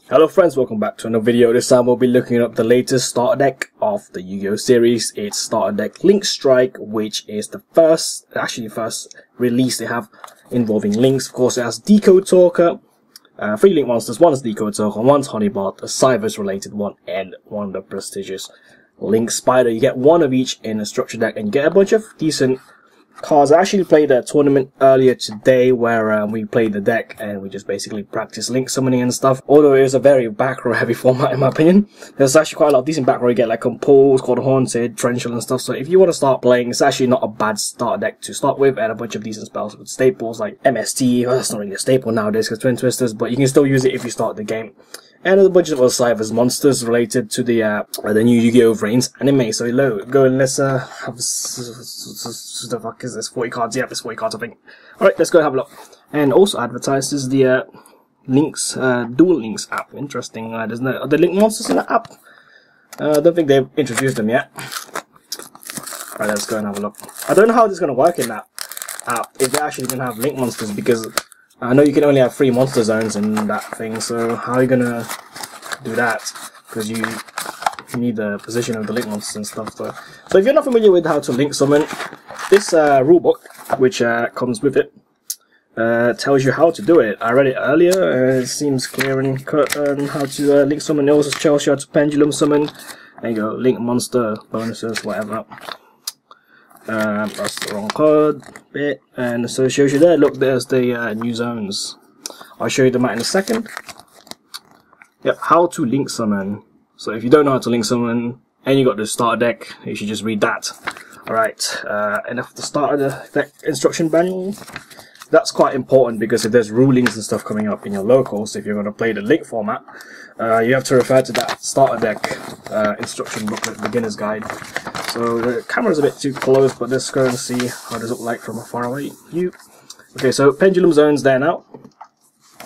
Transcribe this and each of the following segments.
Hello friends, welcome back to another video. This time we'll be looking up the latest starter deck of the Yu-Gi-Oh series. It's starter deck Link Strike, which is the first release they have involving links. Of course, it has Decode Talker, 3 link monsters. One is Decode Talker, one's Honeybot, a Cyber's related one, and one of the prestigious Link Spider. You get one of each in a structure deck, and you get a bunch of decent cards. I actually played a tournament earlier today where we played the deck and we just basically practiced link summoning and stuff. Although it was a very back row heavy format in my opinion. There's actually quite a lot of decent back row. You get like Compose, called Haunted, Torrential and stuff. So if you want to start playing, it's actually not a bad starter deck to start with, and a bunch of decent spells with staples like MST. Well, that's not really a staple nowadays because Twin Twisters, but you can still use it if you start the game. And there's a bunch of other Slifer's monsters related to the new Yu-Gi-Oh! Reprints anime. So go and let's have the fuck is this? 40 cards? Yeah, there's 40 cards I think. Alright, let's go and have a look. And also advertises the Links Dual Links app. Interesting. There's no other link monsters in the app. I don't think they've introduced them yet. Alright, let's go and have a look. I don't know how this is gonna work in that app, if they're actually gonna have link monsters, because I know you can only have 3 monster zones in that thing, so how are you gonna do that? Because you need the position of the link monsters and stuff. So if you're not familiar with how to link summon, this rulebook, which comes with it, tells you how to do it. I read it earlier, it seems clear and cut on how to link summon. It also tells you how to pendulum summon. There you go, link monster, bonuses, whatever. That's the wrong card bit, and so it shows you there. Look, there's the new zones. I'll show you them out in a second. Yep, how to link summon. So if you don't know how to link summon and you got the starter deck, you should just read that. Alright, and if the starter deck instruction manual, that's quite important, because if there's rulings and stuff coming up in your locals, if you're going to play the link format, you have to refer to that starter deck instruction booklet, beginner's guide. So the camera's a bit too close, but let's go and see how does it look like from a far away view. Okay, so pendulum zone's there now.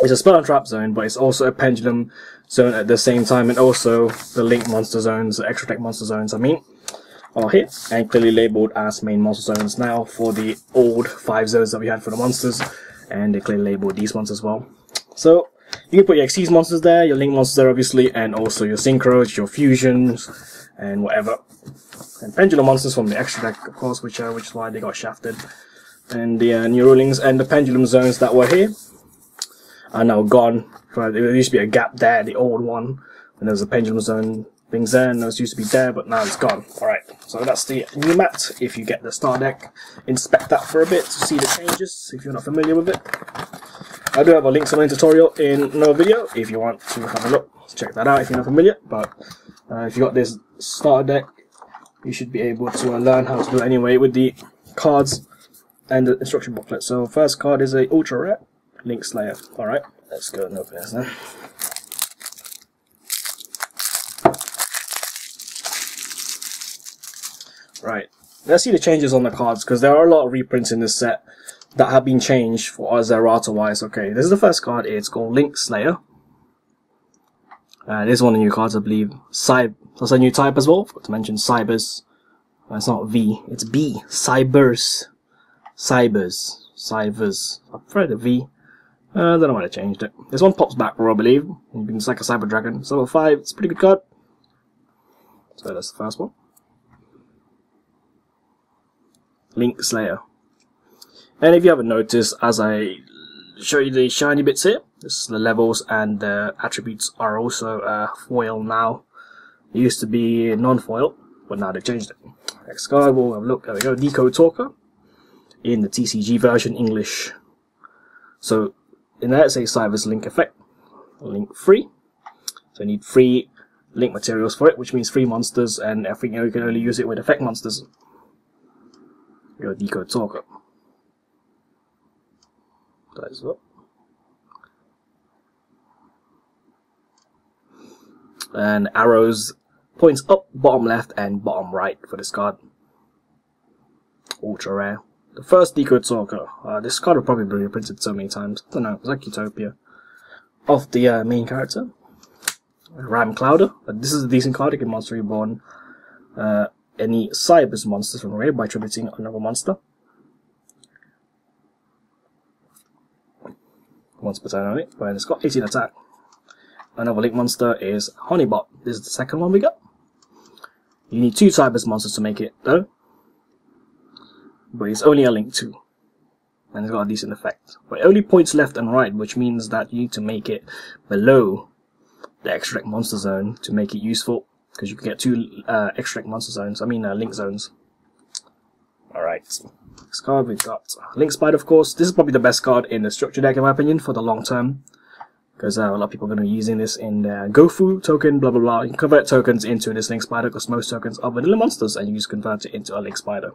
It's a spell and trap zone, but it's also a pendulum zone at the same time, and also the link monster zones, the extra deck monster zones, are here and clearly labelled as main monster zones now for the old 5 zones that we had for the monsters, and they clearly labelled these ones as well. So you can put your Xyz monsters there, your link monsters there obviously, and also your synchros, your fusions, and whatever. And pendulum monsters from the extra deck, of course, which is why they got shafted. And the new rulings and the pendulum zones that were here are now gone. There used to be a gap there, the old one, and there was a pendulum zone things there, and those used to be there, but now it's gone. Alright, so that's the new mat. If you get the star deck, inspect that for a bit to see the changes if you're not familiar with it. I do have a link summon tutorial in another video if you want to have a look. Check that out if you're not familiar, but if you got this starter deck, you should be able to learn how to do it anyway with the cards and the instruction booklet. So first card is a ultra rare Link Slayer. Alright, let's go and open this then. Right, let's see the changes on the cards, because there are a lot of reprints in this set that have been changed for us errata wise. Okay, this is the first card. It's called Link Slayer. This is one of the new cards, I believe. That's a new type as well. Forgot to mention Cybers. It's not V, it's B. Cybers. I prefer the V. I don't know why they changed it. This one pops back row, I believe. It's like a Cyber Dragon. It's level 5. It's a pretty good card. So that's the first one. Link Slayer. And if you haven't noticed, as I show you the shiny bits here, this is the levels, and the attributes are also foil now. It used to be non-foil, but now they've changed it. Next card, we'll have a look. There we go. Decode Talker in the TCG version English. So in there it says Cyber's Link Effect, Link free. So you need 3 link materials for it, which means 3 monsters, and I think you can only use it with effect monsters. Your Decode Talker. That is what. And arrows points up, bottom left, and bottom right for this card. Ultra rare. The first Decode Talker. This card will probably be reprinted so many times. I don't know, it's like Utopia. Of the main character. Ram Clouder. This is a decent card. You can Monster Reborn any Cybers monsters from raid by tributing another monster. Once per turn only, but it's got 18 attack. another link monster is Honeybot. This is the second one we got. You need 2 Cyber's monsters to make it though, but it's only a link 2, and it's got a decent effect. But it only points left and right, which means that you need to make it below the extract monster zone to make it useful, because you can get 2 extract monster zones, link zones. Alright, next card we've got Link Spider, of course. This is probably the best card in the structure deck in my opinion for the long term, because a lot of people are going to be using this in their Gofu token, blah blah blah. You can convert tokens into this Link Spider because most tokens are vanilla monsters, and you just convert it into a Link Spider.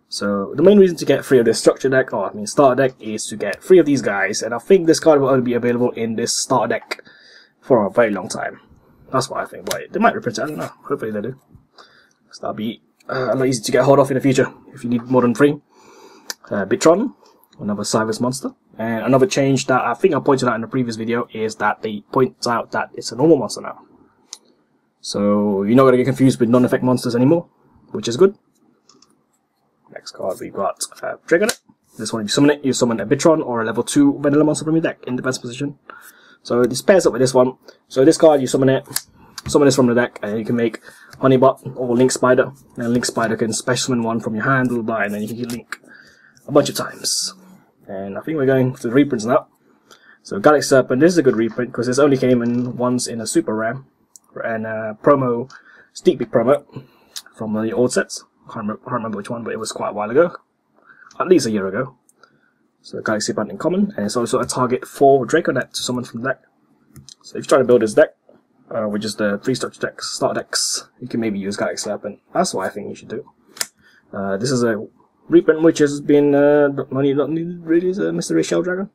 So the main reason to get 3 of this structure deck, or starter deck, is to get 3 of these guys, and I think this card will only be available in this starter deck for a very long time. That's what I think. But they might reprint it, I don't know. Hopefully they do. So that'll be a lot easier to get hold of in the future if you need more than 3. Bitron, another Cyber's monster. And another change that I think I pointed out in the previous video is that they point out that it's a normal monster now. So you're not going to get confused with non-effect monsters anymore, which is good. Next card we've got Dragonet. This one, if you summon it, you summon a Bitron or a level 2 vanilla monster from your deck in defense position. So this pairs up with this one. So this card, you summon this from the deck, and you can make Honeybot or Link Spider. And Link Spider can special summon one from your hand, and then you can Link a bunch of times. And I think we're going to the reprints now. So Galaxy Serpent, this is a good reprint because this only came in once in a super rare and promo, sneak peek promo from the old sets. I can't remember which one, but it was quite a while ago, at least a year ago. So Galaxy Serpent in common, and it's also a target for Draconet to summon from the deck. So if you're trying to build this deck, which is the 3 structure decks, starter decks, you can maybe use Galaxy Serpent. That's what I think you should do. This is a reprint which has been not needed really, is a Mystery Shell Dragon.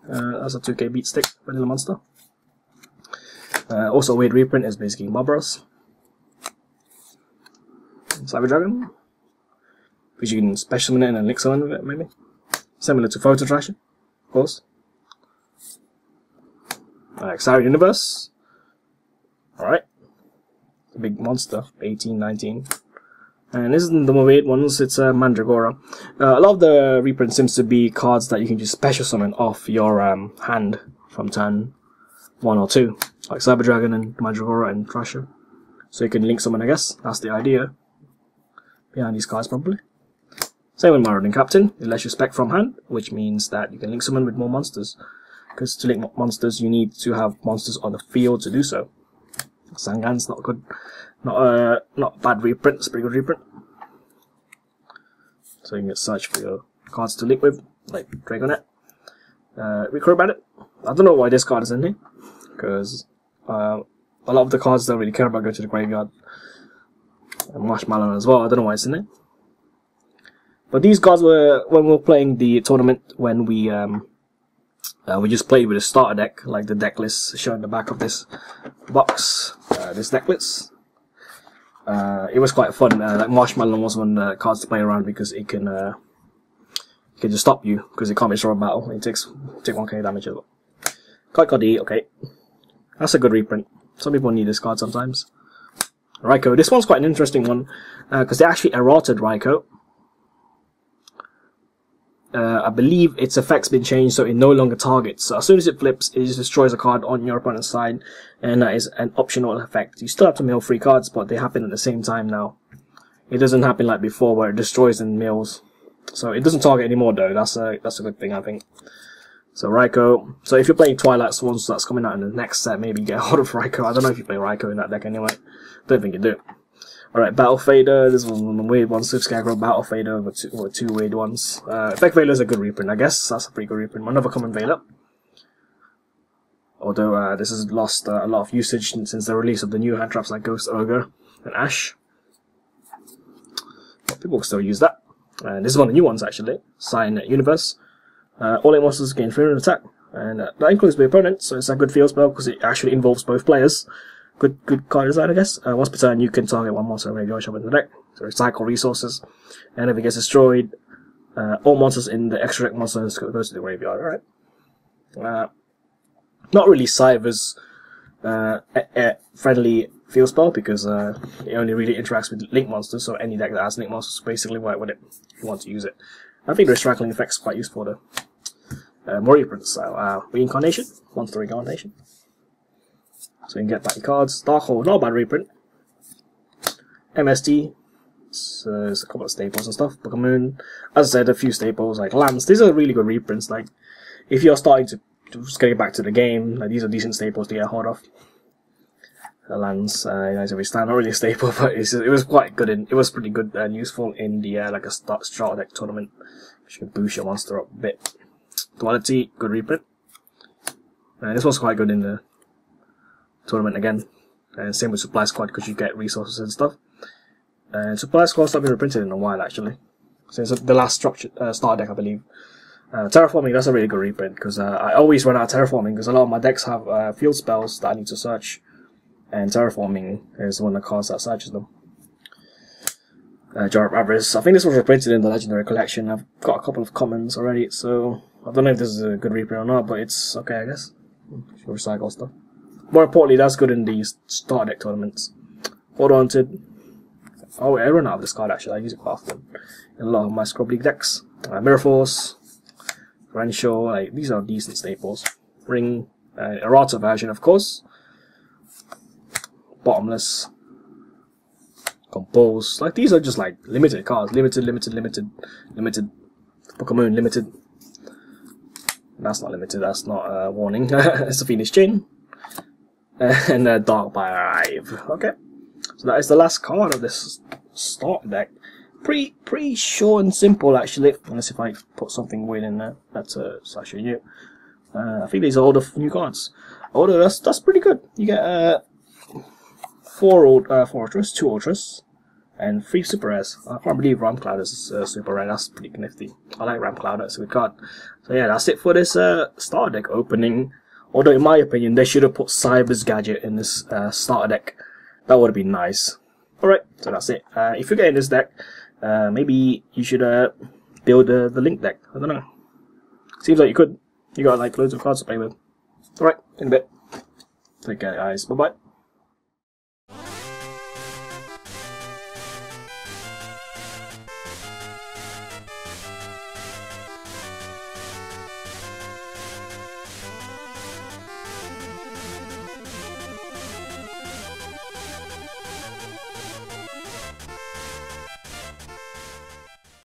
That's a 2k beat stick vanilla monster. Also a weird reprint is basically Mobros. Cyber Dragon, which you can special summon it and link summon with it, maybe. Similar to Photo Trasher, of course. Exodia Universe. Alright. A big monster, 18, 19. And this isn't the more weird ones, it's Mandragora. A lot of the reprints seems to be cards that you can just special summon off your hand from turn 1 or 2. Like Cyber Dragon and Mandragora and Trasher. So you can link summon, I guess. That's the idea behind these cards, probably. Same with Marauding Captain. It lets you spec from hand, which means that you can link summon with more monsters. Because to link monsters, you need to have monsters on the field to do so. Sangan's not good. Not a bad reprint, it's a pretty good reprint. So you can get search for your cards to link with, like Dragonet. Recruit Bandit. I don't know why this card is in here, because a lot of the cards don't really care about going to the graveyard. And Marshmallow as well, I don't know why it's in there. But these cards were, when we were playing the tournament, when we just played with a starter deck, like the deck list shown in the back of this box, this deck list. It was quite fun. Like Marshmallow was one of the cards to play around because it can just stop you because it can't be short battle. It takes 1k damage as well. Card E, okay, that's a good reprint. Some people need this card sometimes. Raikou, this one's quite an interesting one because they actually errated Raikou. I believe its effect's been changed so it no longer targets. So as soon as it flips, it just destroys a card on your opponent's side, and that is an optional effect. You still have to mill 3 cards, but they happen at the same time now. It doesn't happen like before where it destroys and mills. So it doesn't target anymore though. That's a good thing, I think. So Raikou. So if you're playing Twilight Swans, that's coming out in the next set, maybe get hold of Raikou. I don't know if you play Raikou in that deck anyway. Don't think you do. Alright, Battle Fader. This was one of the weird ones. Swift Scarecrow, Battle Fader were two weird ones. Effect Veiler is a good reprint, I guess. That's a pretty good reprint. Another common Veiler. Although this has lost a lot of usage since the release of the new hand traps like Ghost Ogre and Ash. But people still use that. And this is one of the new ones actually. Sign Universe. All 8 monsters gain 300 attack. And that includes the opponent, so it's a good field spell because it actually involves both players. Good card design, I guess. Once per turn, you can target one monster and graveyard shop in the deck to recycle resources. And if it gets destroyed, all monsters in the extra deck monsters goes to the graveyard. Alright. Not really Cyber's friendly field spell because it only really interacts with link monsters. So any deck that has link monsters basically work with it if you want to use it. I think the recycling effect is quite useful though. More reprints. So Reincarnation, Monster Reincarnation. So you can get back your cards. Darkhold, not a bad reprint. MST, there's a couple of staples and stuff. Book of Moon, as I said, a few staples like Lance. These are really good reprints. Like, if you're starting to just get back to the game, like, these are decent staples to get hold of. Lance, nice every stand, not really a staple, but it was quite good. It was pretty good and useful in the like a starter deck tournament, which can boost your monster up a bit. Duality, good reprint. This was quite good in the tournament again. And same with Supply Squad because you get resources and stuff. And Supply Squad's not been reprinted in a while actually, since the last structure starter deck I believe. Terraforming, that's a really good reprint because I always run out of Terraforming because a lot of my decks have field spells that I need to search. And Terraforming is one of the cards that searches them. Jar of Avarice. I think this was reprinted in the Legendary Collection. I've got a couple of commons already, so I don't know if this is a good reprint or not, but it's okay, I guess. Should recycle stuff. More importantly, that's good in these starter deck tournaments. Hold on to. Oh, I run out of this card actually. I use it quite often in a lot of my Scrub League decks. Mirror Force, Renshaw. Like, these are decent staples. Ring, Errata version, of course. Bottomless, Compose, like these are just like limited cards, limited. Book of Moon, limited. That's not limited, that's not a warning. It's a Phoenix Chain. And Dark by Arrive. Okay, so that is the last card of this start deck. Pretty short and simple actually, unless if I put something weird in there. That's actually new. I think these are all the new cards. Although that's pretty good. You get 4 Ultras, 2 Ultras, and 3 Super Rares. I can't believe Ram Cloud is Super Rare, that's pretty nifty. I like Ram Cloud, that's a good card. So yeah, that's it for this starter deck opening. Although in my opinion, they should have put Cyber's Gadget in this starter deck. That would have been nice. Alright, so that's it. If you're getting this deck, maybe you should build the Link deck. I don't know. Seems like you could. You got like loads of cards to play with. Alright, in a bit. Take care guys, bye bye.